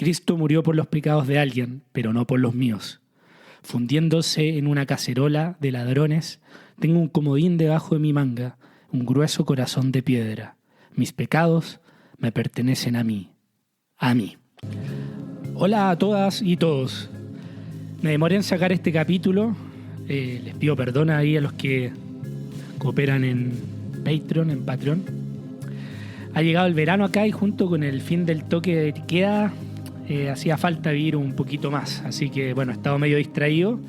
Cristo murió por los pecados de alguien, pero no por los míos. Fundiéndose en una cacerola de ladrones, tengo un comodín debajo de mi manga, un grueso corazón de piedra. Mis pecados me pertenecen a mí. A mí. Hola a todas y todos. Me demoré en sacar este capítulo. Les pido perdón ahí a los que cooperan en Patreon. Ha llegado el verano acá y junto con el fin del toque de queda hacía falta vivir un poquito más. Así que bueno, he estado medio distraído,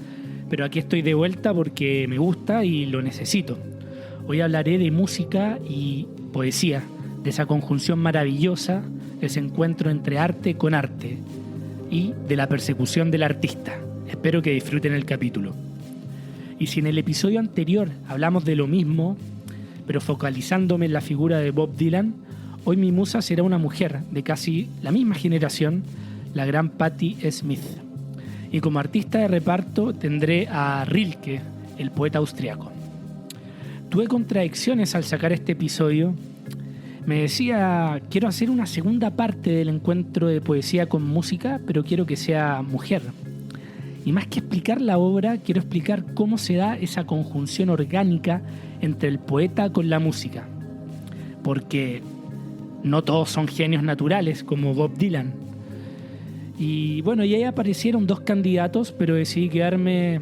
pero aquí estoy de vuelta porque me gusta y lo necesito. Hoy hablaré de música y poesía, de esa conjunción maravillosa, ese encuentro entre arte con arte y de la persecución del artista. Espero que disfruten el capítulo. Y si en el episodio anterior hablamos de lo mismo, pero focalizándome en la figura de Bob Dylan, hoy mi musa será una mujer de casi la misma generación, la gran Patti Smith. Y como artista de reparto tendré a Rilke, el poeta austriaco. Tuve contradicciones al sacar este episodio. Me decía, quiero hacer una segunda parte del encuentro de poesía con música, pero quiero que sea mujer. Y más que explicar la obra, quiero explicar cómo se da esa conjunción orgánica entre el poeta con la música. Porque no todos son genios naturales como Bob Dylan. Y bueno, y ahí aparecieron dos candidatas, pero decidí quedarme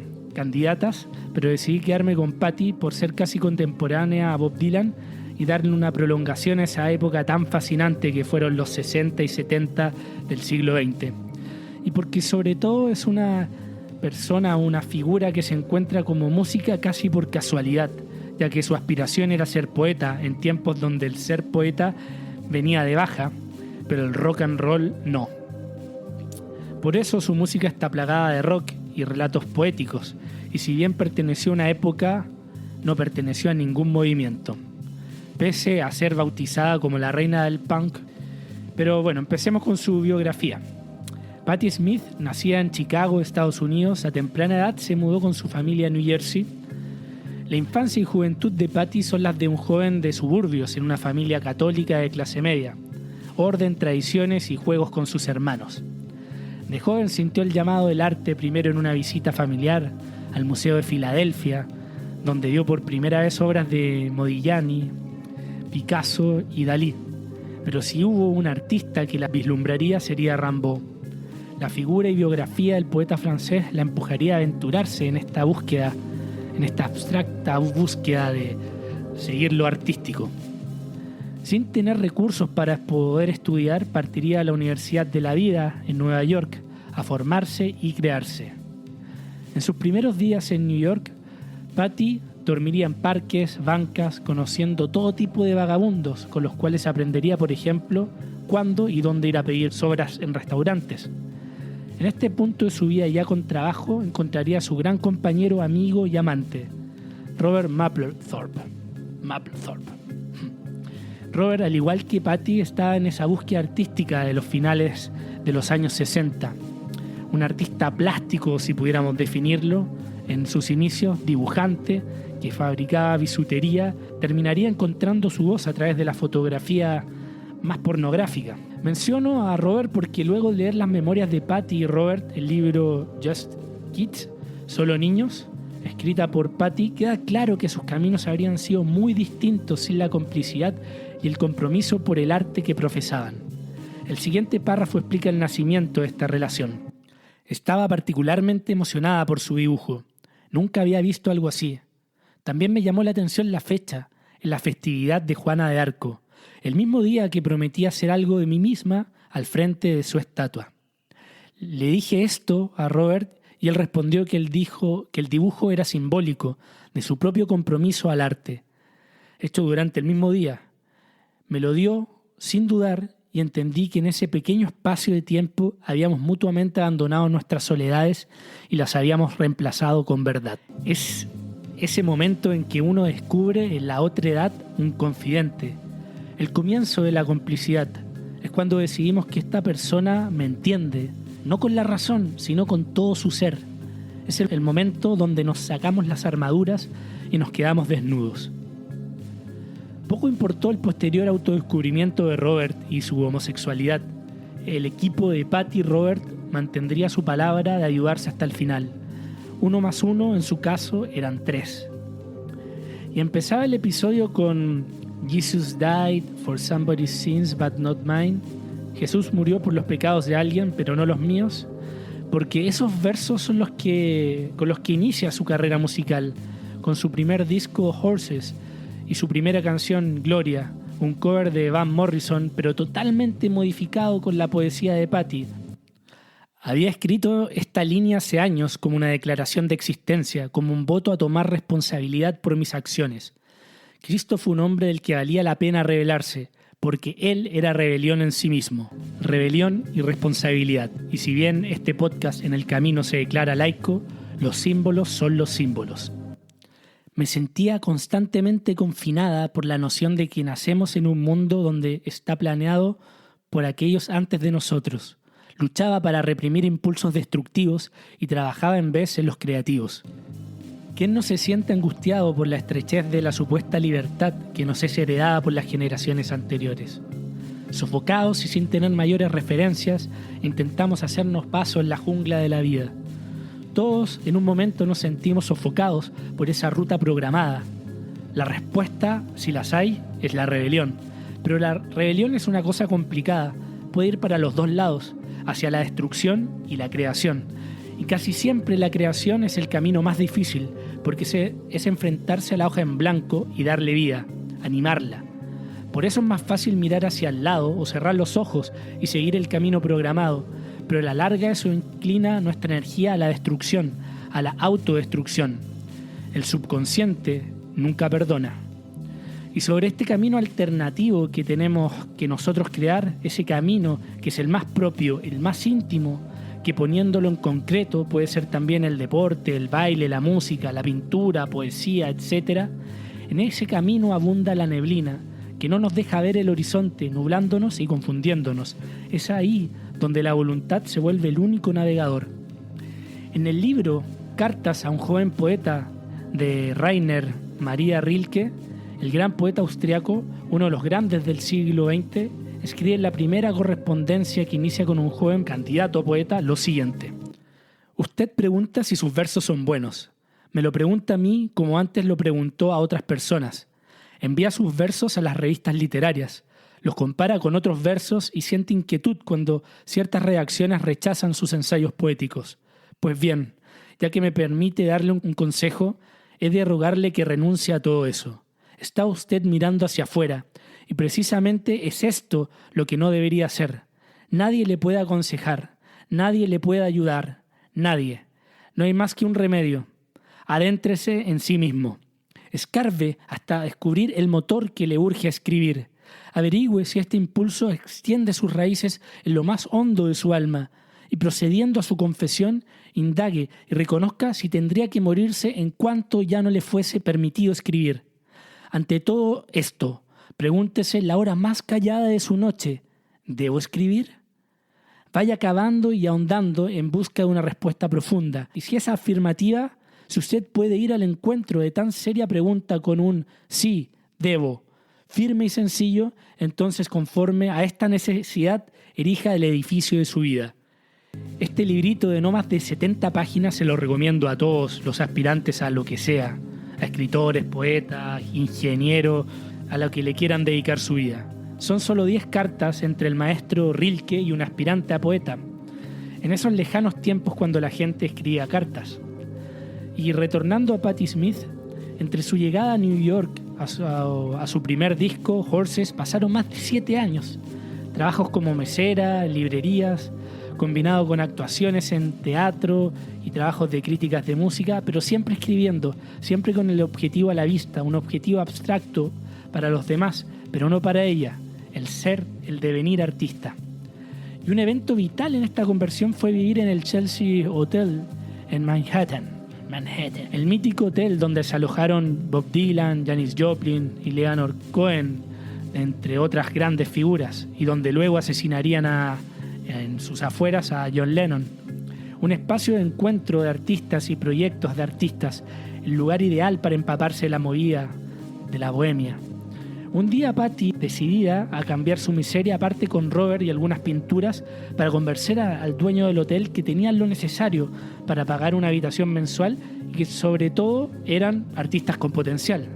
con Patti por ser casi contemporánea a Bob Dylan y darle una prolongación a esa época tan fascinante que fueron los 60 y 70 del siglo XX. Y porque sobre todo es una persona, una figura que se encuentra como música casi por casualidad, ya que su aspiración era ser poeta en tiempos donde el ser poeta venía de baja, pero el rock and roll no. Por eso su música está plagada de rock y relatos poéticos, y si bien perteneció a una época, no perteneció a ningún movimiento, pese a ser bautizada como la reina del punk. Pero bueno, empecemos con su biografía. Patti Smith, nacida en Chicago, Estados Unidos, a temprana edad se mudó con su familia a New Jersey. La infancia y juventud de Patti son las de un joven de suburbios en una familia católica de clase media. Orden, tradiciones y juegos con sus hermanos. De joven sintió el llamado del arte primero en una visita familiar al Museo de Filadelfia, donde vio por primera vez obras de Modigliani, Picasso y Dalí. Pero si hubo un artista que la vislumbraría sería Rimbaud. La figura y biografía del poeta francés la empujaría a aventurarse en esta búsqueda, en esta abstracta búsqueda de seguir lo artístico. Sin tener recursos para poder estudiar, partiría a la Universidad de la Vida en Nueva York a formarse y crearse. En sus primeros días en New York, Patti dormiría en parques, bancas, conociendo todo tipo de vagabundos, con los cuales aprendería, por ejemplo, cuándo y dónde ir a pedir sobras en restaurantes. En este punto de su vida, ya con trabajo, encontraría a su gran compañero, amigo y amante, Robert Mapplethorpe. Robert, al igual que Patti, estaba en esa búsqueda artística de los finales de los años 60. Un artista plástico, si pudiéramos definirlo, en sus inicios, dibujante, que fabricaba bisutería, terminaría encontrando su voz a través de la fotografía más pornográfica. Menciono a Robert porque luego de leer las memorias de Patti y Robert, el libro Just Kids, Solo Niños, escrita por Patti, queda claro que sus caminos habrían sido muy distintos sin la complicidad y el compromiso por el arte que profesaban. El siguiente párrafo explica el nacimiento de esta relación. Estaba particularmente emocionada por su dibujo. Nunca había visto algo así. También me llamó la atención la fecha, en la festividad de Juana de Arco, el mismo día que prometí hacer algo de mí misma al frente de su estatua. Le dije esto a Robert y él respondió que el dibujo era simbólico de su propio compromiso al arte, hecho durante el mismo día. Me lo dio sin dudar y entendí que en ese pequeño espacio de tiempo habíamos mutuamente abandonado nuestras soledades y las habíamos reemplazado con verdad. Es ese momento en que uno descubre en la otra edad un confidente. El comienzo de la complicidad es cuando decidimos que esta persona me entiende, no con la razón, sino con todo su ser. Es el momento donde nos sacamos las armaduras y nos quedamos desnudos. Poco importó el posterior autodescubrimiento de Robert y su homosexualidad. el equipo de Patty y Robert mantendría su palabra de ayudarse hasta el final. 1 más 1, en su caso, eran 3. Y empezaba el episodio con Jesus died for somebody's sins but not mine. Jesús murió por los pecados de alguien, pero no los míos. Porque esos versos son con los que inicia su carrera musical, con su primer disco Horses y su primera canción Gloria, un cover de Van Morrison, pero totalmente modificado con la poesía de Patty. Había escrito esta línea hace años como una declaración de existencia, como un voto a tomar responsabilidad por mis acciones. Cristo fue un hombre del que valía la pena rebelarse, porque él era rebelión en sí mismo, rebelión y responsabilidad. Y si bien este podcast En el Camino se declara laico, los símbolos son los símbolos. Me sentía constantemente confinada por la noción de que nacemos en un mundo donde está planeado por aquellos antes de nosotros. Luchaba para reprimir impulsos destructivos y trabajaba en vez en los creativos. ¿Quién no se siente angustiado por la estrechez de la supuesta libertad que nos es heredada por las generaciones anteriores? Sofocados y sin tener mayores referencias, intentamos hacernos paso en la jungla de la vida. Todos en un momento nos sentimos sofocados por esa ruta programada. La respuesta, si las hay, es la rebelión. Pero la rebelión es una cosa complicada, puede ir para los dos lados, hacia la destrucción y la creación. Y casi siempre la creación es el camino más difícil, porque es enfrentarse a la hoja en blanco y darle vida, animarla. Por eso es más fácil mirar hacia el lado o cerrar los ojos y seguir el camino programado, pero a la larga eso inclina nuestra energía a la destrucción, a la autodestrucción. El subconsciente nunca perdona. Y sobre este camino alternativo que tenemos que nosotros crear, ese camino que es el más propio, el más íntimo, que poniéndolo en concreto puede ser también el deporte, el baile, la música, la pintura, poesía, etc. En ese camino abunda la neblina, que no nos deja ver el horizonte, nublándonos y confundiéndonos. Es ahí donde la voluntad se vuelve el único navegador. En el libro Cartas a un joven poeta de Rainer Maria Rilke, el gran poeta austriaco, uno de los grandes del siglo XX, escribe en la primera correspondencia que inicia con un joven candidato a poeta lo siguiente: usted pregunta si sus versos son buenos. Me lo pregunta a mí como antes lo preguntó a otras personas. Envía sus versos a las revistas literarias, los compara con otros versos y siente inquietud cuando ciertas redacciones rechazan sus ensayos poéticos. Pues bien, ya que me permite darle un consejo, he de rogarle que renuncie a todo eso. Está usted mirando hacia afuera, y precisamente es esto lo que no debería hacer. Nadie le puede aconsejar, nadie le puede ayudar, nadie. No hay más que un remedio. Adéntrese en sí mismo. Escarbe hasta descubrir el motor que le urge a escribir. Averigüe si este impulso extiende sus raíces en lo más hondo de su alma, y procediendo a su confesión, indague y reconozca si tendría que morirse en cuanto ya no le fuese permitido escribir. Ante todo esto, pregúntese la hora más callada de su noche: ¿debo escribir? Vaya cavando y ahondando en busca de una respuesta profunda. Y si es afirmativa, si usted puede ir al encuentro de tan seria pregunta con un sí, debo, firme y sencillo, entonces conforme a esta necesidad, erija el edificio de su vida. Este librito de no más de 70 páginas se lo recomiendo a todos los aspirantes a lo que sea, a escritores, poetas, ingenieros, a lo que le quieran dedicar su vida. Son solo 10 cartas entre el maestro Rilke y un aspirante a poeta, en esos lejanos tiempos cuando la gente escribía cartas. Y retornando a Patti Smith, entre su llegada a New York a su primer disco, Horses, pasaron más de 7 años. Trabajos como mesera, librerías, combinado con actuaciones en teatro y trabajos de críticas de música, pero siempre escribiendo, siempre con el objetivo a la vista, un objetivo abstracto para los demás, pero no para ella, el ser, el devenir artista. Y un evento vital en esta conversión fue vivir en el Chelsea Hotel en Manhattan, el mítico hotel donde se alojaron Bob Dylan, Janis Joplin y Leonard Cohen, entre otras grandes figuras, y donde luego asesinarían en sus afueras a John Lennon. Un espacio de encuentro de artistas y proyectos de artistas, el lugar ideal para empaparse de la movida de la bohemia. Un día Patty, decidida a cambiar su miseria, parte con Robert y algunas pinturas para convencer al dueño del hotel que tenían lo necesario para pagar una habitación mensual y que sobre todo eran artistas con potencial.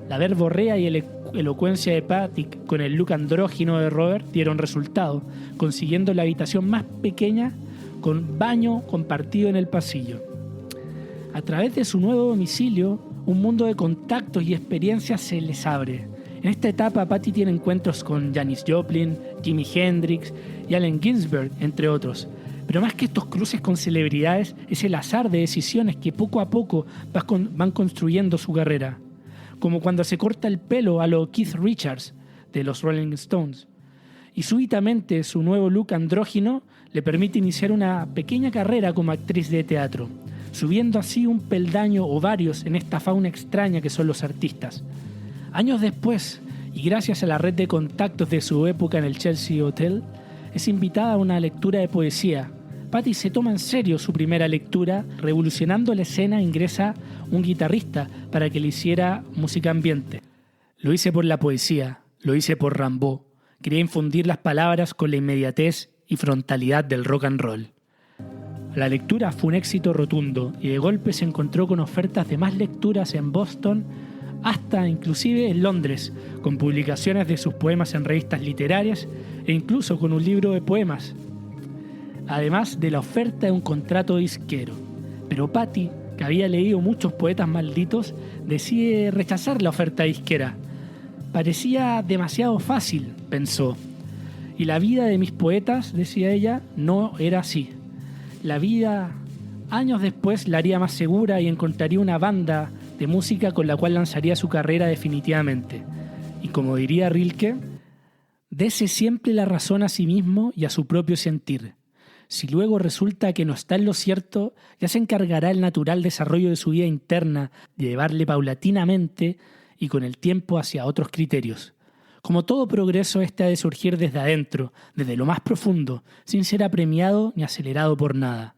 La verborrea y elocuencia de Patty con el look andrógino de Robert dieron resultado, consiguiendo la habitación más pequeña con baño compartido en el pasillo. A través de su nuevo domicilio, un mundo de contactos y experiencias se les abre. En esta etapa, Patty tiene encuentros con Janis Joplin, Jimi Hendrix y Allen Ginsberg, entre otros. Pero más que estos cruces con celebridades, es el azar de decisiones que poco a poco van construyendo su carrera. Como cuando se corta el pelo a lo Keith Richards de los Rolling Stones. Y súbitamente su nuevo look andrógino le permite iniciar una pequeña carrera como actriz de teatro, subiendo así un peldaño o varios en esta fauna extraña que son los artistas. Años después, y gracias a la red de contactos de su época en el Chelsea Hotel, es invitada a una lectura de poesía. Patty se toma en serio su primera lectura, revolucionando la escena. Ingresa un guitarrista para que le hiciera música ambiente. Lo hice por la poesía, lo hice por Rimbaud. Quería infundir las palabras con la inmediatez y frontalidad del rock and roll. La lectura fue un éxito rotundo y de golpe se encontró con ofertas de más lecturas en Boston, hasta inclusive en Londres, con publicaciones de sus poemas en revistas literarias e incluso con un libro de poemas, además de la oferta de un contrato disquero. Pero Patty, que había leído muchos poetas malditos, decide rechazar la oferta disquera. Parecía demasiado fácil, pensó. Y la vida de mis poetas, decía ella, no era así. La vida, años después, la haría más segura y encontraría una banda de música con la cual lanzaría su carrera definitivamente. Y como diría Rilke, dese siempre la razón a sí mismo y a su propio sentir. Si luego resulta que no está en lo cierto, ya se encargará el natural desarrollo de su vida interna de llevarle paulatinamente y con el tiempo hacia otros criterios. Como todo progreso, este ha de surgir desde adentro, desde lo más profundo, sin ser apremiado ni acelerado por nada.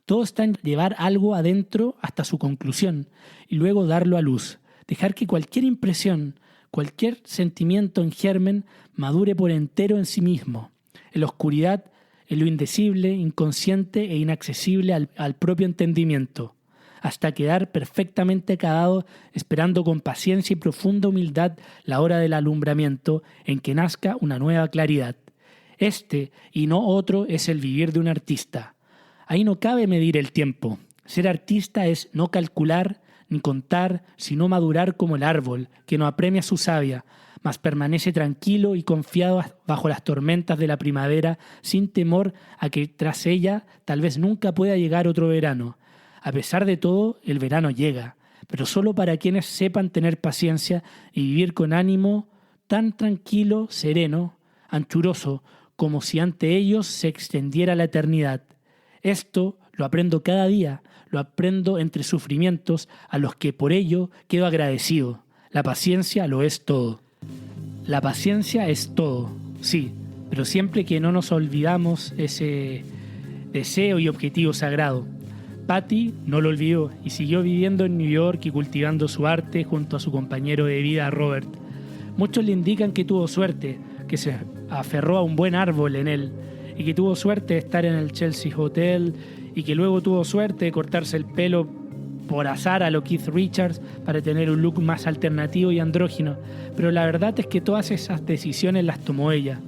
Todo está en llevar algo adentro hasta su conclusión y luego darlo a luz. Dejar que cualquier impresión, cualquier sentimiento en germen madure por entero en sí mismo. En la oscuridad, en lo indecible, inconsciente e inaccesible al propio entendimiento, hasta quedar perfectamente acabado, esperando con paciencia y profunda humildad la hora del alumbramiento en que nazca una nueva claridad. Este, y no otro, es el vivir de un artista. Ahí no cabe medir el tiempo. Ser artista es no calcular ni contar, sino madurar como el árbol, que no apremia su savia, mas permanece tranquilo y confiado bajo las tormentas de la primavera, sin temor a que tras ella tal vez nunca pueda llegar otro verano. A pesar de todo, el verano llega, pero solo para quienes sepan tener paciencia y vivir con ánimo tan tranquilo, sereno, anchuroso, como si ante ellos se extendiera la eternidad. Esto lo aprendo cada día, lo aprendo entre sufrimientos a los que por ello quedo agradecido. La paciencia lo es todo. La paciencia es todo, sí, pero siempre que no nos olvidamos ese deseo y objetivo sagrado. Patty no lo olvidó y siguió viviendo en New York y cultivando su arte junto a su compañero de vida Robert. Muchos le indican que tuvo suerte, que se aferró a un buen árbol en él y que tuvo suerte de estar en el Chelsea Hotel y que luego tuvo suerte de cortarse el pelo por azar a lo Keith Richards para tener un look más alternativo y andrógino, pero la verdad es que todas esas decisiones las tomó ella.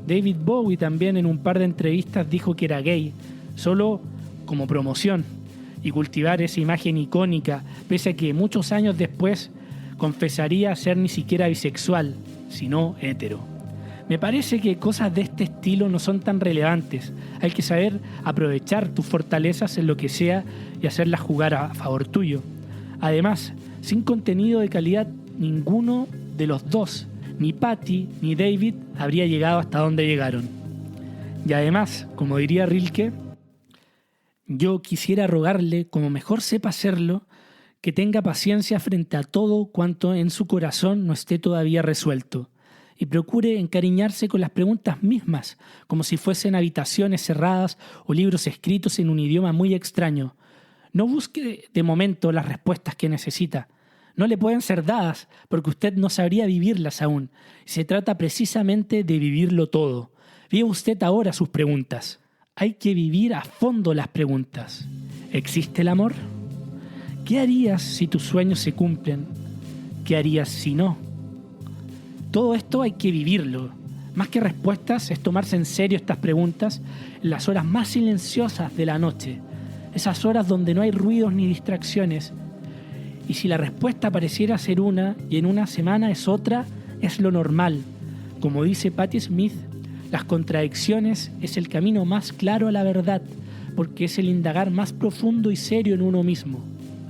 David Bowie también en un par de entrevistas dijo que era gay, solo como promoción, y cultivar esa imagen icónica, pese a que muchos años después confesaría ser ni siquiera bisexual, sino hetero. Me parece que cosas de este estilo no son tan relevantes. Hay que saber aprovechar tus fortalezas en lo que sea y hacerlas jugar a favor tuyo. Además, sin contenido de calidad, ninguno de los dos, ni Patty ni David, habría llegado hasta donde llegaron. Y además, como diría Rilke, yo quisiera rogarle, como mejor sepa hacerlo, que tenga paciencia frente a todo cuanto en su corazón no esté todavía resuelto, y procure encariñarse con las preguntas mismas, como si fuesen habitaciones cerradas o libros escritos en un idioma muy extraño. No busque de momento las respuestas que necesita. No le pueden ser dadas porque usted no sabría vivirlas aún. Se trata precisamente de vivirlo todo. Viva usted ahora sus preguntas. Hay que vivir a fondo las preguntas. ¿Existe el amor? ¿Qué harías si tus sueños se cumplen? ¿Qué harías si no? Todo esto hay que vivirlo. Más que respuestas es tomarse en serio estas preguntas en las horas más silenciosas de la noche. Esas horas donde no hay ruidos ni distracciones. Y si la respuesta pareciera ser una y en una semana es otra, es lo normal. Como dice Patti Smith, las contradicciones es el camino más claro a la verdad, porque es el indagar más profundo y serio en uno mismo.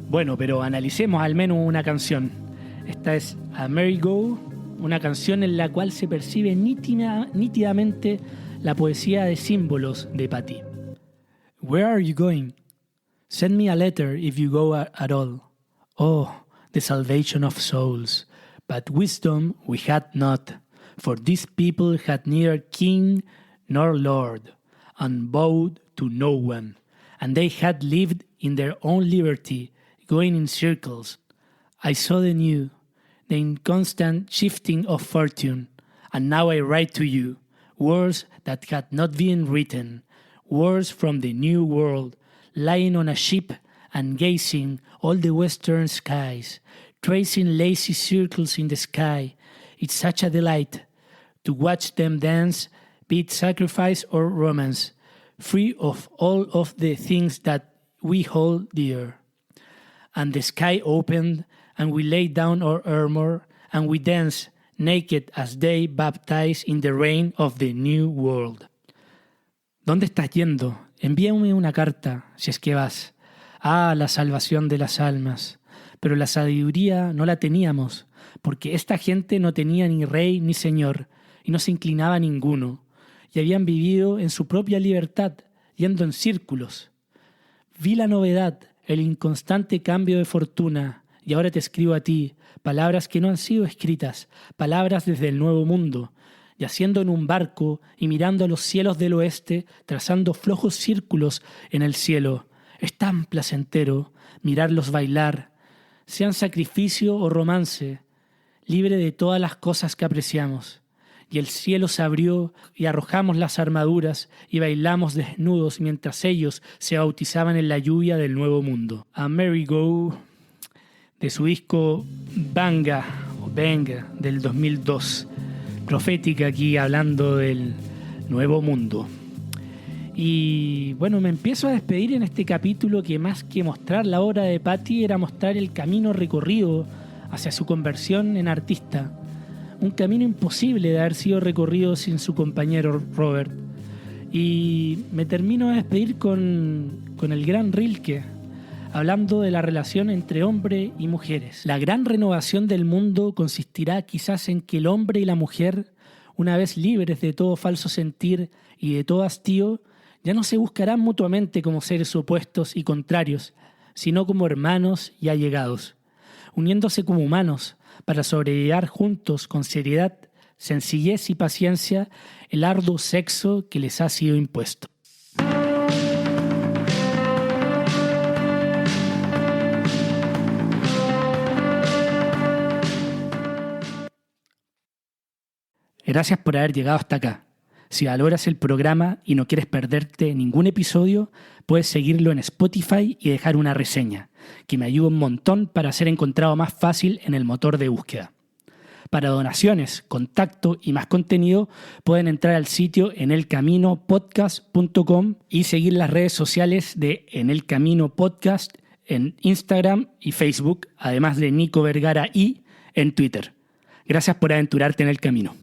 Bueno, pero analicemos al menos una canción. Esta es A Merry Go, una canción en la cual se percibe nítidamente la poesía de símbolos de Patti. Where are you going? Send me a letter if you go at all. Oh, the salvation of souls. But wisdom we had not, for these people had neither king nor lord, and bowed to no one. And they had lived in their own liberty, going in circles. I saw the new, the inconstant shifting of fortune, and now I write to you, words that had not been written, words from the new world, lying on a ship and gazing all the western skies, tracing lazy circles in the sky. It's such a delight to watch them dance, be it sacrifice or romance, free of all of the things that we hold dear. And the sky opened, and we laid down our armor, and we danced naked as they baptized in the rain of the new world. ¿Dónde estás yendo? Envíame una carta, si es que vas. Ah, la salvación de las almas. Pero la sabiduría no la teníamos, porque esta gente no tenía ni rey ni señor, y no se inclinaba a ninguno, y habían vivido en su propia libertad, yendo en círculos. Vi la novedad, el inconstante cambio de fortuna, y ahora te escribo a ti, palabras que no han sido escritas, palabras desde el nuevo mundo, yaciendo en un barco y mirando a los cielos del oeste, trazando flojos círculos en el cielo. Es tan placentero mirarlos bailar, sean sacrificio o romance, libre de todas las cosas que apreciamos. Y el cielo se abrió y arrojamos las armaduras y bailamos desnudos mientras ellos se bautizaban en la lluvia del nuevo mundo. A Merry Go, de su disco Banga o Benga del 2002. Profética aquí hablando del nuevo mundo. Y bueno, me empiezo a despedir en este capítulo que más que mostrar la obra de Patti era mostrar el camino recorrido hacia su conversión en artista. Un camino imposible de haber sido recorrido sin su compañero Robert. Y me termino de despedir con el gran Rilke, hablando de la relación entre hombre y mujeres. La gran renovación del mundo consistirá quizás en que el hombre y la mujer, una vez libres de todo falso sentir y de todo hastío, ya no se buscarán mutuamente como seres opuestos y contrarios, sino como hermanos y allegados, uniéndose como humanos para sobrellevar juntos con seriedad, sencillez y paciencia el arduo sexo que les ha sido impuesto. Gracias por haber llegado hasta acá. Si valoras el programa y no quieres perderte ningún episodio, puedes seguirlo en Spotify y dejar una reseña, que me ayuda un montón para ser encontrado más fácil en el motor de búsqueda. Para donaciones, contacto y más contenido, pueden entrar al sitio enelcaminopodcast.com y seguir las redes sociales de En el Camino Podcast en Instagram y Facebook, además de Nico Vergara y en Twitter. Gracias por aventurarte en el camino.